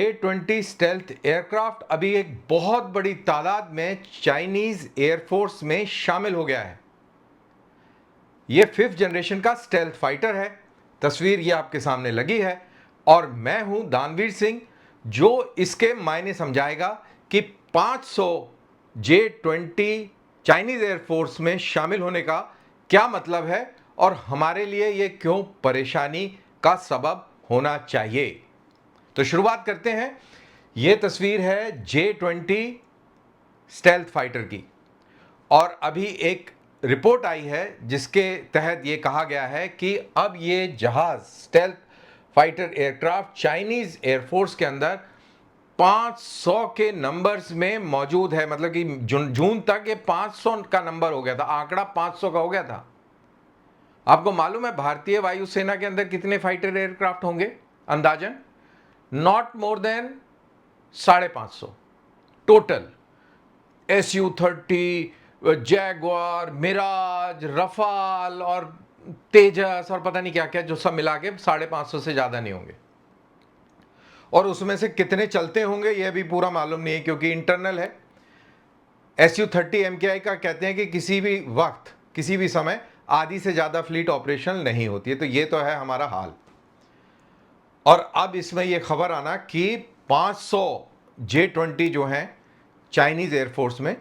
A-20 stealth aircraft अभी एक बहुत बड़ी तादाद में चाइनीज एयरफोर्स में शामिल हो गया है। यह 5th जनरेशन का स्टेल्थ फाइटर है। तस्वीर ये आपके सामने लगी है और मैं हूं दानवीर सिंह, जो इसके मायने समझाएगा कि 500 J-20 चाइनीज एयरफोर्स में शामिल होने का क्या मतलब है और हमारे लिए यह क्यों परेशानी का सबब होना चाहिए। तो शुरुआत करते हैं। यह तस्वीर है J-20 स्टेल्थ फाइटर की और अभी एक रिपोर्ट आई है जिसके तहत यह कहा गया है कि अब यह जहाज stealth fighter aircraft Chinese air force के अंदर 500 के नंबर्स में मौजूद है। मतलब कि जून तक ये 500 का नंबर हो गया था, आंकड़ा 500 का हो गया था। आपको मालूम है भारतीय वायुसेना के अंदर कितने फाइटर एयरक्राफ्ट होंगे? अंदाजन not more than 550 total. SU-30, Jaguar, Mirage, Rafale और तेजस और पता नहीं क्या क्या, जो सब मिला के 550 से ज्यादा नहीं होंगे। और उसमें से कितने चलते होंगे यह भी पूरा मालूम नहीं है क्योंकि इंटरनल है। SU-30 MKI का कहते हैं कि किसी भी वक्त किसी भी समय आधी से ज्यादा फ्लीट ऑपरेशनल नहीं होती है। तो ये तो है हमारा हाल। और अब इसमें यह खबर आना कि 500 J-20 जो हैं चाइनीज एयरफोर्स में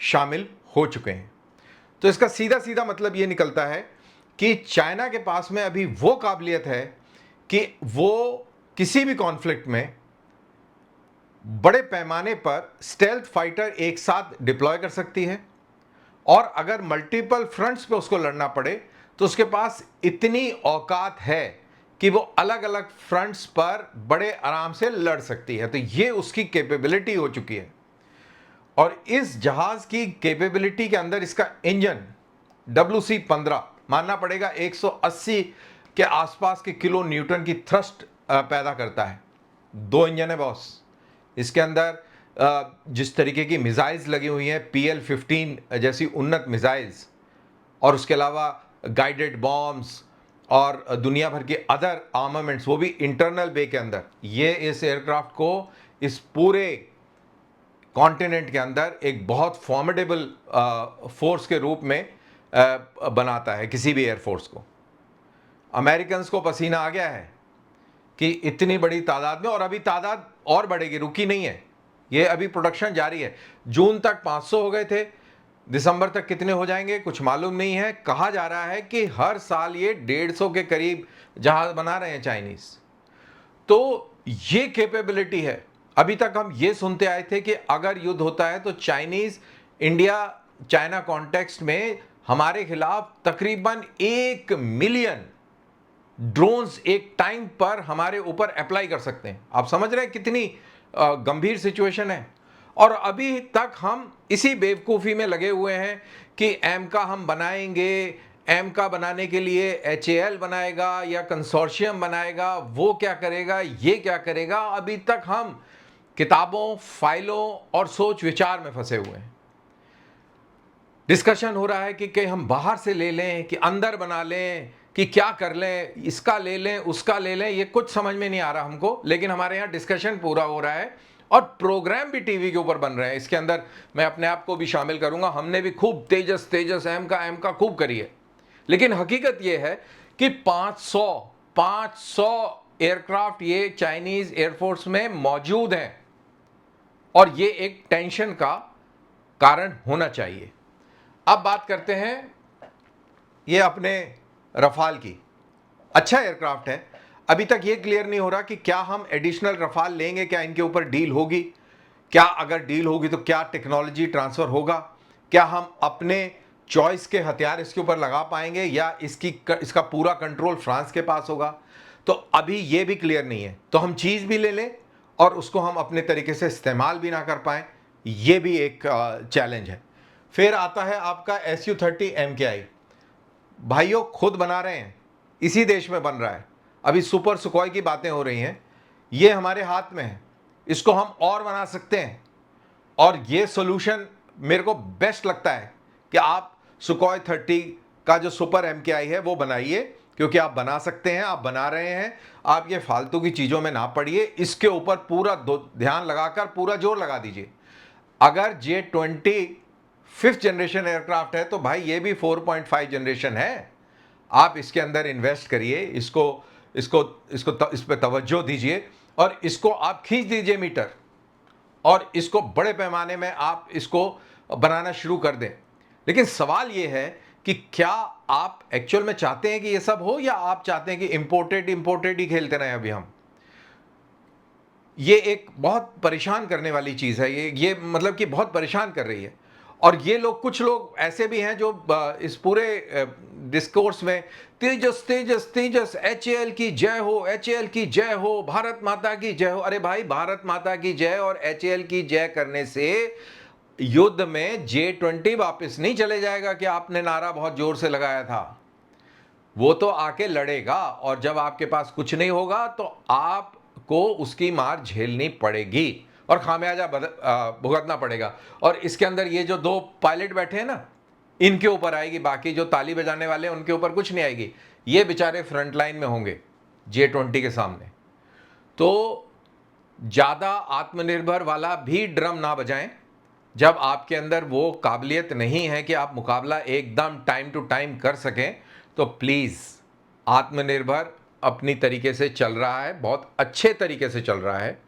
शामिल हो चुके हैं। तो इसका सीधा सीधा मतलब यह निकलता है कि चाइना के पास में अभी वो काबिलियत है कि वो किसी भी कॉन्फ्लिक्ट में बड़े पैमाने पर स्टेल्थ फाइटर एक साथ डिप्लॉय कर सकती है और अगर मल्टीपल फ्रंट्स पे उसको लड़ना पड़े तो उसके पास इतनी औकात है कि वो अलग अलग फ्रंट्स पर बड़े आराम से लड़ सकती है। तो ये उसकी कैपेबिलिटी हो चुकी है। और इस जहाज की कैपेबिलिटी के अंदर इसका इंजन WC-15 मानना पड़ेगा 180 के आसपास के किलो न्यूटन की थ्रस्ट पैदा करता है। 2 इंजन है बॉस इसके अंदर। जिस तरीके की मिसाइल्स लगी हुई हैं PL-15 जैसी उन्नत मिसाइल्स और उसके अलावा गाइडेड बॉम्ब्स और दुनिया भर के अदर आर्मामेंट्स, वो भी इंटरनल बे के अंदर, ये इस एयरक्राफ्ट को इस पूरे कॉन्टिनेंट के अंदर एक बहुत फॉर्मिडेबल फोर्स के रूप में बनाता है किसी भी एयरफोर्स को। अमेरिकन को पसीना आ गया है कि इतनी बड़ी तादाद में, और अभी तादाद और बढ़ेगी, रुकी नहीं है, ये अभी प्रोडक्शन जारी है। जून तक 500 हो गए थे, दिसंबर तक कितने हो जाएंगे कुछ मालूम नहीं है। कहा जा रहा है कि हर साल ये 150 के करीब जहाज बना रहे हैं चाइनीज। तो ये कैपेबिलिटी है। अभी तक हम ये सुनते आए थे कि अगर युद्ध होता है तो चाइनीज इंडिया चाइना कॉन्टेक्स्ट में हमारे खिलाफ तकरीबन 1 मिलियन ड्रोन्स एक टाइम पर हमारे ऊपर अप्लाई कर सकते हैं। आप समझ रहे हैं कितनी गंभीर सिचुएशन है। और अभी तक हम इसी बेवकूफ़ी में लगे हुए हैं कि एम का हम बनाएंगे, एम का बनाने के लिए HAL बनाएगा या कंसोर्शियम बनाएगा, वो क्या करेगा, ये क्या करेगा। अभी तक हम किताबों, फाइलों और सोच विचार में फंसे हुए हैं। डिस्कशन हो रहा है कि हम बाहर से ले लें कि अंदर बना लें कि क्या कर लें, इसका ले लें उसका ले लें, ये कुछ समझ में नहीं आ रहा हमको। लेकिन हमारे यहाँ डिस्कशन पूरा हो रहा है और प्रोग्राम भी टीवी के ऊपर बन रहे हैं। इसके अंदर मैं अपने आप को भी शामिल करूंगा। हमने भी खूब तेजस तेजस एम का खूब करी है। लेकिन हकीकत यह है कि 500 एयरक्राफ्ट ये चाइनीज एयरफोर्स में मौजूद हैं और ये एक टेंशन का कारण होना चाहिए। अब बात करते हैं ये अपने रफाल की। अच्छा एयरक्राफ्ट है। अभी तक ये क्लियर नहीं हो रहा कि क्या हम एडिशनल रफाल लेंगे, क्या इनके ऊपर डील होगी, क्या अगर डील होगी तो क्या टेक्नोलॉजी ट्रांसफर होगा, क्या हम अपने चॉइस के हथियार इसके ऊपर लगा पाएंगे या इसका पूरा कंट्रोल फ्रांस के पास होगा। तो अभी ये भी क्लियर नहीं है। तो हम चीज़ भी ले लें और उसको हम अपने तरीके से इस्तेमाल भी ना कर पाएं, ये भी एक चैलेंज है। फिर आता है आपका SU-30 MKI। भाइयों खुद बना रहे हैं, इसी देश में बन रहा है। अभी सुपर सुखोई की बातें हो रही हैं, ये हमारे हाथ में है, इसको हम और बना सकते हैं। और ये सॉल्यूशन मेरे को बेस्ट लगता है कि आप सुखोई 30 का जो सुपर MKI है वो बनाइए क्योंकि आप बना सकते हैं, आप बना रहे हैं, आप ये फालतू की चीज़ों में ना पड़िए, इसके ऊपर पूरा ध्यान लगाकर पूरा जोर लगा दीजिए। अगर J-20 5th जनरेशन एयरक्राफ्ट है तो भाई ये भी 4.5 जनरेशन है। आप इसके अंदर इन्वेस्ट करिए, इस पे तवज्जो दीजिए और इसको आप खींच दीजिए मीटर, और इसको बड़े पैमाने में आप इसको बनाना शुरू कर दें। लेकिन सवाल ये है कि क्या आप एक्चुअल में चाहते हैं कि ये सब हो, या आप चाहते हैं कि इंपोर्टेड ही खेलते रहें अभी हम? ये एक बहुत परेशान करने वाली चीज़ है, ये मतलब कि बहुत परेशान कर रही है। और ये लोग, कुछ लोग ऐसे भी हैं जो इस पूरे डिस्कोर्स में तेजस तेजस तेजस, HAL की जय हो, HAL की जय हो, भारत माता की जय हो। अरे भाई, भारत माता की जय और HAL की जय करने से युद्ध में J-20 वापस नहीं चले जाएगा कि आपने नारा बहुत जोर से लगाया था। वो तो आके लड़ेगा, और जब आपके पास कुछ नहीं होगा तो आपको उसकी मार झेलनी पड़ेगी और खामियाजा भुगतना पड़ेगा। और इसके अंदर ये जो 2 पायलट बैठे हैं ना, इनके ऊपर आएगी, बाकी जो ताली बजाने वाले हैं उनके ऊपर कुछ नहीं आएगी। ये बेचारे फ्रंट लाइन में होंगे J-20 के सामने। तो ज़्यादा आत्मनिर्भर वाला भी ड्रम ना बजाएं जब आपके अंदर वो काबिलियत नहीं है कि आप मुकाबला एकदम टाइम टू टाइम कर सकें। तो प्लीज़, आत्मनिर्भर अपनी तरीके से चल रहा है, बहुत अच्छे तरीके से चल रहा है,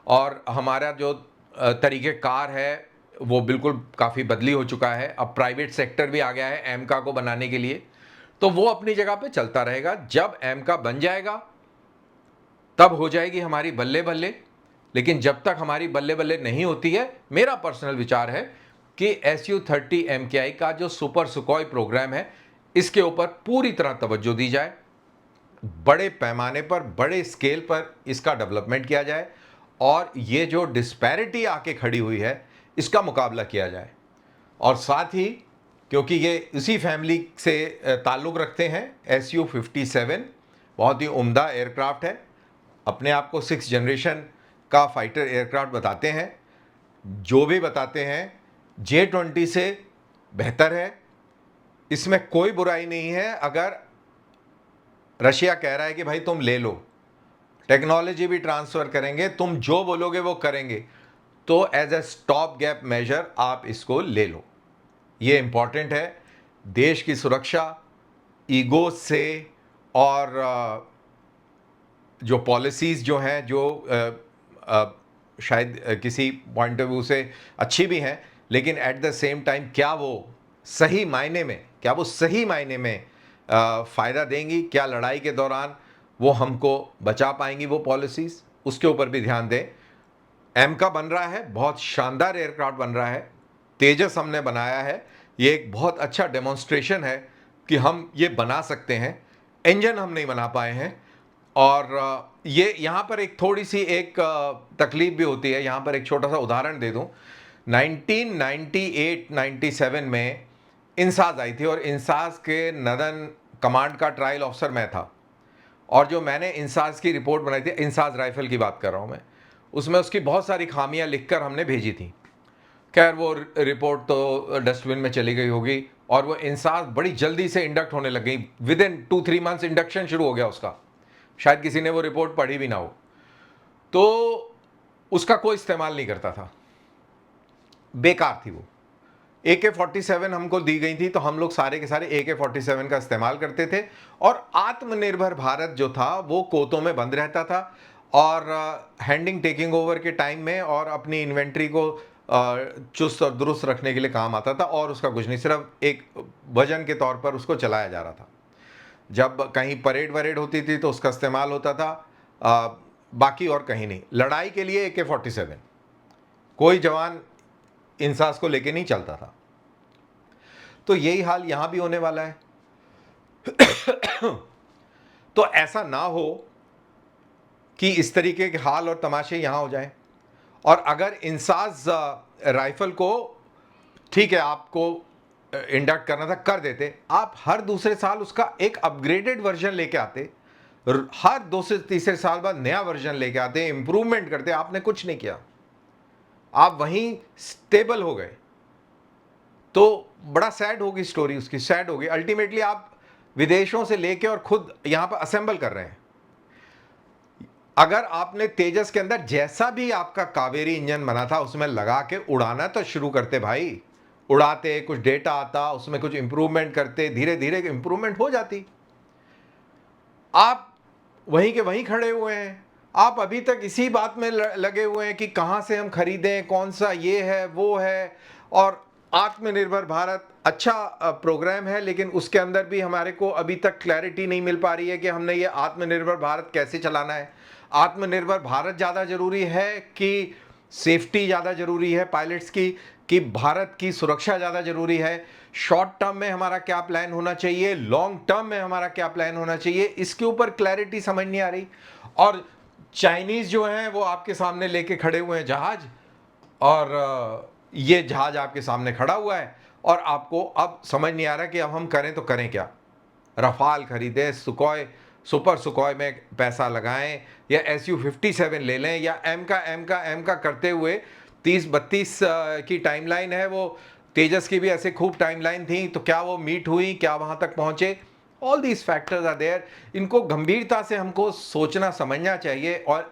और हमारा जो तरीक़ेकार है वो बिल्कुल काफ़ी बदली हो चुका है। अब प्राइवेट सेक्टर भी आ गया है एमका को बनाने के लिए, तो वो अपनी जगह पे चलता रहेगा। जब एमका बन जाएगा तब हो जाएगी हमारी बल्ले बल्ले, लेकिन जब तक हमारी बल्ले बल्ले नहीं होती है, मेरा पर्सनल विचार है कि Su-30 MKI का जो सुपर सुखोई प्रोग्राम है, इसके ऊपर पूरी तरह तवज्जो दी जाए, बड़े पैमाने पर, बड़े स्केल पर इसका डेवलपमेंट किया जाए, और ये जो डिस्पैरिटी आके खड़ी हुई है इसका मुकाबला किया जाए। और साथ ही, क्योंकि ये इसी फैमिली से ताल्लुक़ रखते हैं, Su-57 बहुत ही उम्दा एयरक्राफ्ट है, अपने आप को 6th जनरेशन का फाइटर एयरक्राफ्ट बताते हैं। जो भी बताते हैं, J-20 से बेहतर है, इसमें कोई बुराई नहीं है। अगर रशिया कह रहा है कि भाई तुम ले लो, टेक्नोलॉजी भी ट्रांसफ़र करेंगे, तुम जो बोलोगे वो करेंगे, तो as a stop gap measure आप इसको ले लो। ये इम्पॉर्टेंट है, देश की सुरक्षा, ईगो से, और जो पॉलिसीज़ जो हैं, जो शायद किसी पॉइंट ऑफ व्यू से अच्छी भी हैं, लेकिन एट द सेम टाइम क्या वो सही मायने में फ़ायदा देंगी? क्या लड़ाई के दौरान वो हमको बचा पाएंगी वो पॉलिसीज़? उसके ऊपर भी ध्यान दें। एमका बन रहा है, बहुत शानदार एयरक्राफ्ट बन रहा है, तेजस हमने बनाया है, ये एक बहुत अच्छा डेमोन्स्ट्रेशन है कि हम ये बना सकते हैं। इंजन हम नहीं बना पाए हैं, और ये यहाँ पर एक थोड़ी सी एक तकलीफ भी होती है। यहाँ पर एक छोटा सा उदाहरण दे दूँ। 1998-97 में इंसाज आई थी, और इंसाज के नदन कमांड का ट्रायल ऑफिसर मैं था, और जो मैंने इंसाज की रिपोर्ट बनाई थी, इंसाज राइफल की बात कर रहा हूँ मैं, उसमें उसकी बहुत सारी खामियां लिखकर हमने भेजी थी। खैर, वो रिपोर्ट तो डस्टबिन में चली गई होगी, और वो इंसाज बड़ी जल्दी से इंडक्ट होने लग गई। विदिन 2-3 मंथ्स इंडक्शन शुरू हो गया उसका। शायद किसी ने वो रिपोर्ट पढ़ी भी ना हो, तो उसका कोई इस्तेमाल नहीं करता था, बेकार थी वो। AK-47 हमको दी गई थी, तो हम लोग सारे के सारे AK-47 का इस्तेमाल करते थे, और आत्मनिर्भर भारत जो था वो कोतों में बंद रहता था, और हैंडिंग टेकिंग ओवर के टाइम में और अपनी इन्वेंट्री को चुस्त और दुरुस्त रखने के लिए काम आता था, और उसका कुछ नहीं, सिर्फ एक वजन के तौर पर उसको चलाया जा रहा था। जब कहीं परेड वरेड होती थी तो उसका इस्तेमाल होता था, बाकी और कहीं नहीं। लड़ाई के लिए AK-47, कोई जवान इंसास को लेके नहीं चलता था। तो यही हाल यहाँ भी होने वाला है। तो ऐसा ना हो कि इस तरीके के हाल और तमाशे यहाँ हो जाएं। और अगर इंसास राइफल को, ठीक है, आपको इंडक्ट करना था, कर देते, आप हर दूसरे साल उसका एक अपग्रेडेड वर्जन लेके आते, हर 2 से तीसरे साल बाद नया वर्जन लेके आते, इंप्रूवमेंट करते। आपने कुछ नहीं किया, आप वहीं स्टेबल हो गए। तो बड़ा सैड होगी स्टोरी, उसकी सैड होगी। अल्टीमेटली आप विदेशों से लेके और खुद यहां पर असेंबल कर रहे हैं। अगर आपने तेजस के अंदर जैसा भी आपका कावेरी इंजन बना था उसमें लगा के उड़ाना तो शुरू करते भाई, उड़ाते, कुछ डेटा आता, उसमें कुछ इंप्रूवमेंट करते, धीरे धीरे इंप्रूवमेंट हो जाती। आप वहीं के वहीं खड़े हुए हैं, आप अभी तक इसी बात में लगे हुए हैं कि कहां से हम खरीदें, कौन सा ये है वो है। और आत्मनिर्भर भारत अच्छा प्रोग्राम है, लेकिन उसके अंदर भी हमारे को अभी तक क्लैरिटी नहीं मिल पा रही है कि हमने ये आत्मनिर्भर भारत कैसे चलाना है। आत्मनिर्भर भारत ज़्यादा ज़रूरी है कि सेफ्टी ज़्यादा ज़रूरी है पायलट्स की, कि भारत की सुरक्षा ज़्यादा ज़रूरी है। शॉर्ट टर्म में हमारा क्या प्लान होना चाहिए, लॉन्ग टर्म में हमारा क्या प्लान होना चाहिए, इसके ऊपर क्लैरिटी समझ नहीं आ रही। और चाइनीज़ जो हैं वो आपके सामने लेके खड़े हुए हैं जहाज़, और ये जहाज़ आपके सामने खड़ा हुआ है और आपको अब समझ नहीं आ रहा कि अब हम करें तो करें क्या। रफाल खरीदें, सुपर सुखोई में पैसा लगाएं, या SU-57 ले लें, या एम का करते हुए 30-32 की टाइमलाइन है वो। तेजस की भी ऐसे खूब टाइमलाइन थी, तो क्या वो मीट हुई, क्या वहां तक पहुंचे? All these factors are there. इनको गंभीरता से हमको सोचना समझना चाहिए, और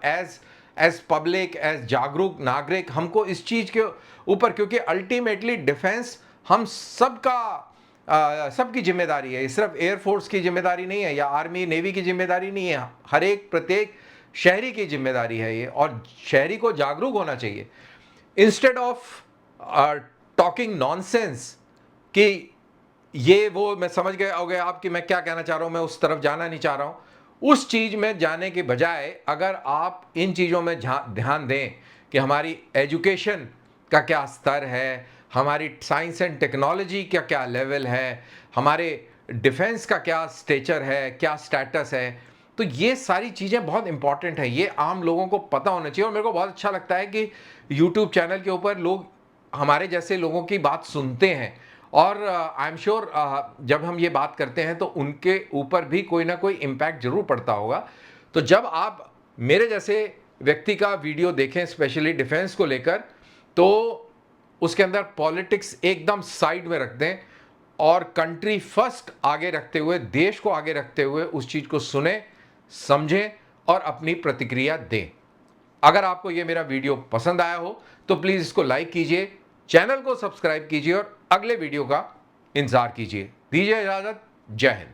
एज पब्लिक, एज जागरूक नागरिक हमको इस चीज के ऊपर, क्योंकि अल्टीमेटली डिफेंस हम सबकी जिम्मेदारी है। सिर्फ एयरफोर्स की जिम्मेदारी नहीं है, या आर्मी नेवी की जिम्मेदारी नहीं है, हर एक प्रत्येक शहरी की जिम्मेदारी है ये। और शहरी को जागरूक होना चाहिए, इंस्टेड ऑफ टॉकिंग नॉनसेंस कि ये वो। मैं समझ गए हो गए आप कि मैं क्या कहना चाह रहा हूं, मैं उस तरफ जाना नहीं चाह रहा हूं। उस चीज में जाने के बजाय अगर आप इन चीजों में ध्यान दें कि हमारी एजुकेशन का क्या स्तर है, हमारी साइंस एंड टेक्नोलॉजी का क्या लेवल है, हमारे डिफेंस का क्या स्टेचर है, क्या स्टेटस है, तो ये सारी चीज़ें बहुत इंपॉर्टेंट है। ये आम लोगों को पता होना चाहिए। और मेरे को बहुत अच्छा लगता है कि यूट्यूब चैनल के ऊपर लोग हमारे जैसे लोगों की बात सुनते हैं, और आई एम श्योर जब हम ये बात करते हैं तो उनके ऊपर भी कोई ना कोई इम्पैक्ट जरूर पड़ता होगा। तो जब आप मेरे जैसे व्यक्ति का वीडियो देखें, स्पेशली डिफेंस को लेकर, तो उसके अंदर पॉलिटिक्स एकदम साइड में रख दें और कंट्री फर्स्ट आगे रखते हुए, देश को आगे रखते हुए उस चीज को सुने, समझें और अपनी प्रतिक्रिया दें। अगर आपको यह मेरा वीडियो पसंद आया हो तो प्लीज इसको लाइक कीजिए, चैनल को सब्सक्राइब कीजिए और अगले वीडियो का इंतजार कीजिए। दीजिए इजाजत। जय हिंद।